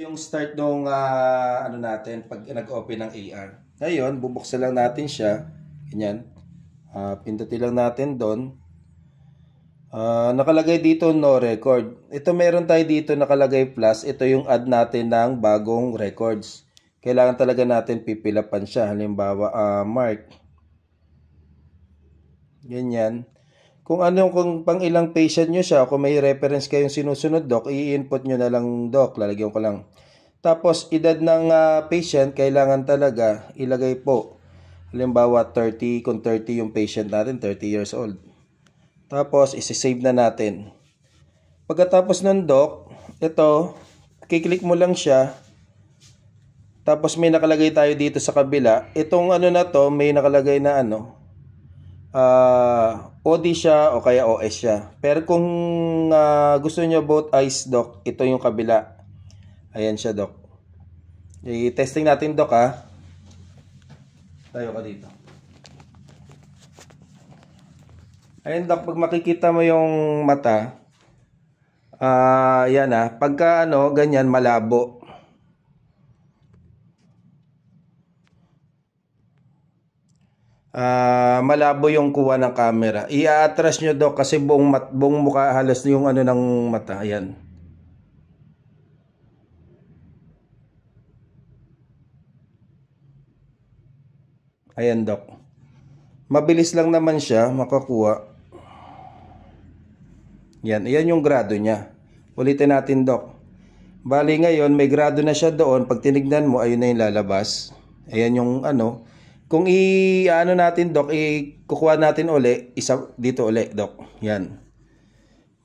Yung start nung ano natin pag nag-open ng AR. Ngayon, bubuksan lang natin siya. Ganyan. Pindutin lang natin doon. Nakalagay dito no record. Ito meron tayo dito nakalagay plus. Ito yung add natin ng bagong records. Kailangan talaga natin pipilapan siya. Halimbawa, mark. Ganyan. Kung pang ilang patient nyo siya, kung may reference kayong sinusunod, doc, i-input nyo na lang, doc. Lalagyan ko lang. Tapos, edad ng patient, kailangan talaga ilagay po. Halimbawa, 30, kung 30 yung patient natin, 30 years old. Tapos, isi-save na natin. Pagkatapos ng doc, ito, kiklik mo lang siya. Tapos, may nakalagay tayo dito sa kabila. Itong ano na to, may nakalagay na OD siya o kaya OS siya. Pero kung gusto niyo both eyes, doc, ito yung kabila. Ayan siya, doc. I-testing natin, doc, ha. Tayo ka dito. Ayan, doc, pag makikita mo yung mata, yan pagka ganyan, malabo. Malabo yung kuha ng camera. I-atras nyo, doc, kasi buong mukha halos yung ng mata. Ayan. Ayan, doc. Mabilis lang naman siya makakuha. Yan. Ayan yung grado niya. Ulitin natin, doc. Bali ngayon, may grado na siya doon. Pag tinignan mo, ayun na yung lalabas. Ayan yung Kung natin, doc, kukuha natin uli, isa dito uli, doc. Yan.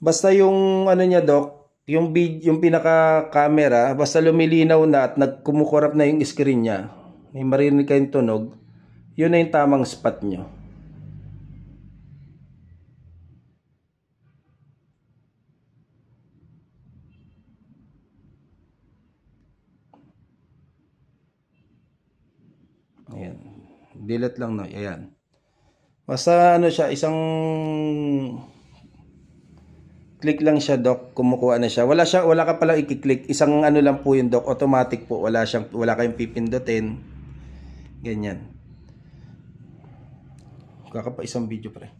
Basta yung niya, doc, yung pinaka-camera, basta lumilinaw na at nagkumukurap na yung screen niya, may marinig kayong tunog, yun na yung tamang spot nyo. Ayan. Delete lang, no? Ayan. Basta siya, isang click lang siya, doc, kumukuha na siya. Wala ka palang i-click. Isang lang po yun, doc, automatic po. Wala kayong pipindutin. Ganyan. Kakapa isang video pre.